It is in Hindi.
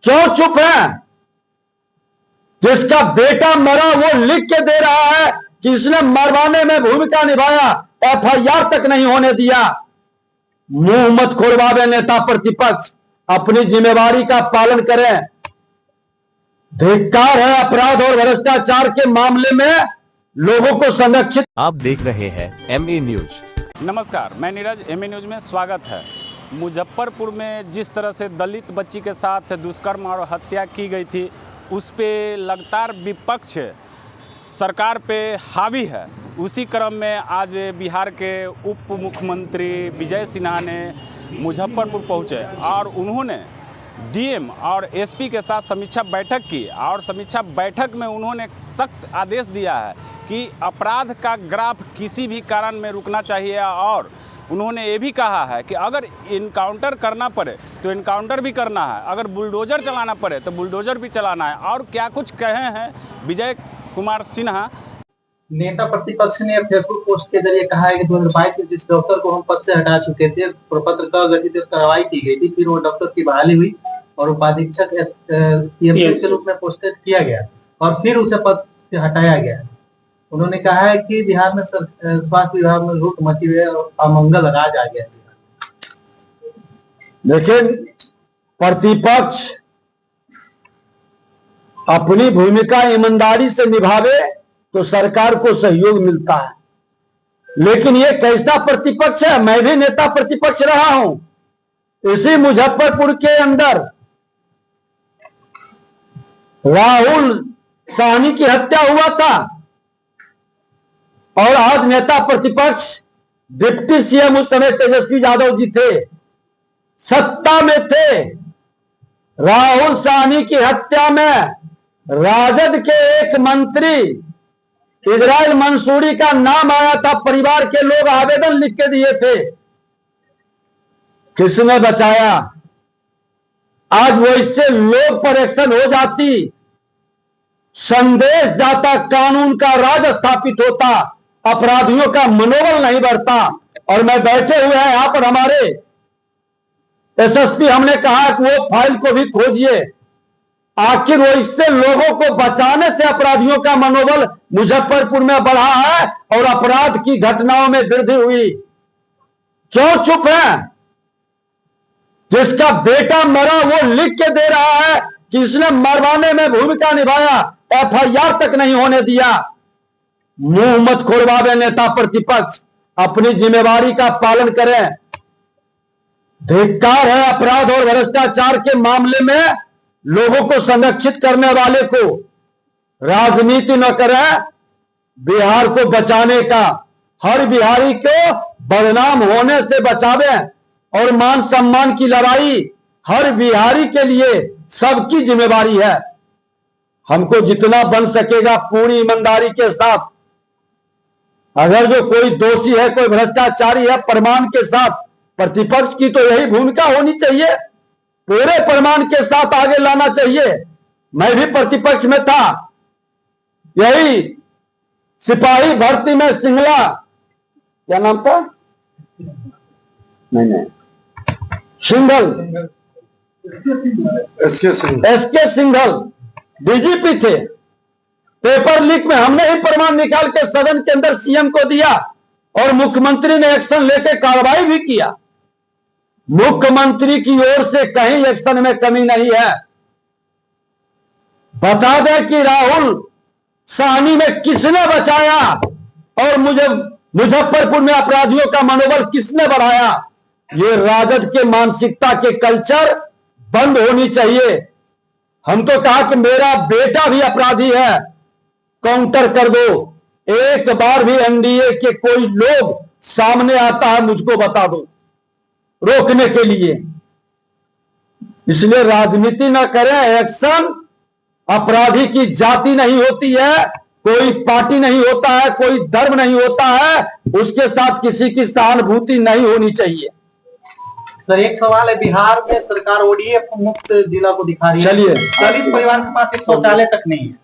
क्यों चुप है? जिसका बेटा मरा वो लिख के दे रहा है कि इसने मरवाने में भूमिका निभाया, एफआईआर तक नहीं होने दिया। मुंह मत खोलवावे नेता प्रतिपक्ष, अपनी जिम्मेवारी का पालन करें। धिक्कार है अपराध और भ्रष्टाचार के मामले में लोगों को संरक्षित। आप देख रहे हैं एमए न्यूज। नमस्कार, मैं नीरज। एमए न्यूज में स्वागत है। मुजफ्फरपुर में जिस तरह से दलित बच्ची के साथ दुष्कर्म और हत्या की गई थी, उस पे लगातार विपक्ष सरकार पे हावी है। उसी क्रम में आज बिहार के उप मुख्यमंत्री विजय सिन्हा ने मुजफ्फरपुर पहुंचे और उन्होंने डीएम और एसपी के साथ समीक्षा बैठक की और समीक्षा बैठक में उन्होंने सख्त आदेश दिया है कि अपराध का ग्राफ किसी भी कारण में रुकना चाहिए और उन्होंने ये भी कहा है कि अगर इनकाउंटर करना पड़े तो इनकाउंटर भी करना है, अगर बुलडोज़र चलाना पड़े तो बुलडोज़र भी चलाना है। और क्या कुछ कहे हैं विजय कुमार सिन्हा। नेता प्रतिपक्ष ने फेसबुक पोस्ट के जरिए कहा है कि 2022 में जिस डॉक्टर को हम पद से हटा चुके थे, प्रपत्र का गठित कार्रवाई की गई थी, फिर वो डॉक्टर की बहाली हुई और उपाधीक्षक के रूप में पोस्टेड किया गया और फिर उसे पद से हटाया गया। उन्होंने कहा है कि बिहार में स्वास्थ्य विभाग में लूट मची हुई है और अमंगल राज आ गया। लेकिन प्रतिपक्ष अपनी भूमिका ईमानदारी से निभावे तो सरकार को सहयोग मिलता है। लेकिन ये कैसा प्रतिपक्ष है? मैं भी नेता प्रतिपक्ष रहा हूं। इसी मुजफ्फरपुर के अंदर राहुल साहनी की हत्या हुआ था और आज नेता प्रतिपक्ष डिप्टी सीएम उस समय तेजस्वी यादव जी थे, सत्ता में थे। राहुल साहनी की हत्या में राजद के एक मंत्री इजराइल मंसूरी का नाम आया था। परिवार के लोग आवेदन लिख के दिए थे। किसने बचाया? आज वो इससे लोग पर एक्शन हो जाती, संदेश जाता, कानून का राज स्थापित होता, अपराधियों का मनोबल नहीं बढ़ता। और मैं बैठे हुए हैं यहां पर हमारे एसएसपी, हमने कहा कि वो फाइल को भी खोजिए। आखिर वो इससे लोगों को बचाने से अपराधियों का मनोबल मुजफ्फरपुर में बढ़ा है और अपराध की घटनाओं में वृद्धि हुई। क्यों चुप है? जिसका बेटा मरा वो लिख के दे रहा है कि इसने मरवाने में भूमिका निभाया, एफआईआर तक नहीं होने दिया। मुंह मत खोलवावे नेता प्रतिपक्ष, अपनी जिम्मेवारी का पालन करें। धिक्कार है अपराध और भ्रष्टाचार के मामले में लोगों को संरक्षित करने वाले को। राजनीति न करें, बिहार को बचाने का, हर बिहारी को बदनाम होने से बचावे और मान सम्मान की लड़ाई हर बिहारी के लिए सबकी जिम्मेवारी है। हमको जितना बन सकेगा पूरी ईमानदारी के साथ, अगर जो कोई दोषी है, कोई भ्रष्टाचारी है, प्रमाण के साथ, प्रतिपक्ष की तो यही भूमिका होनी चाहिए, पूरे प्रमाण के साथ आगे लाना चाहिए। मैं भी प्रतिपक्ष में था, यही सिपाही भर्ती में सिंगला, क्या नाम था? नहीं, सिंघल, एसके सिंघल डीजीपी थे। पेपर लीक में हमने ही प्रमाण निकाल के सदन के अंदर सीएम को दिया और मुख्यमंत्री ने एक्शन लेके कार्रवाई भी किया। मुख्यमंत्री की ओर से कहीं एक्शन में कमी नहीं है। बता दें कि राहुल साहनी में किसने बचाया और मुझे मुजफ्फरपुर में अपराधियों का मनोबल किसने बढ़ाया? ये राजद के मानसिकता के कल्चर बंद होनी चाहिए। हम तो कहा कि मेरा बेटा भी अपराधी है, काउंटर कर दो। एक बार भी एनडीए के कोई लोग सामने आता है मुझको बता दो रोकने के लिए। इसलिए राजनीति ना करें, एक्शन। अपराधी की जाति नहीं होती है, कोई पार्टी नहीं होता है, कोई धर्म नहीं होता है, उसके साथ किसी की सहानुभूति नहीं होनी चाहिए। सर, एक सवाल है, बिहार में सरकार ओडीएफ मुक्त जिला को दिखा रही है। चलिए, दलित परिवार के पास एक शौचालय तक नहीं है।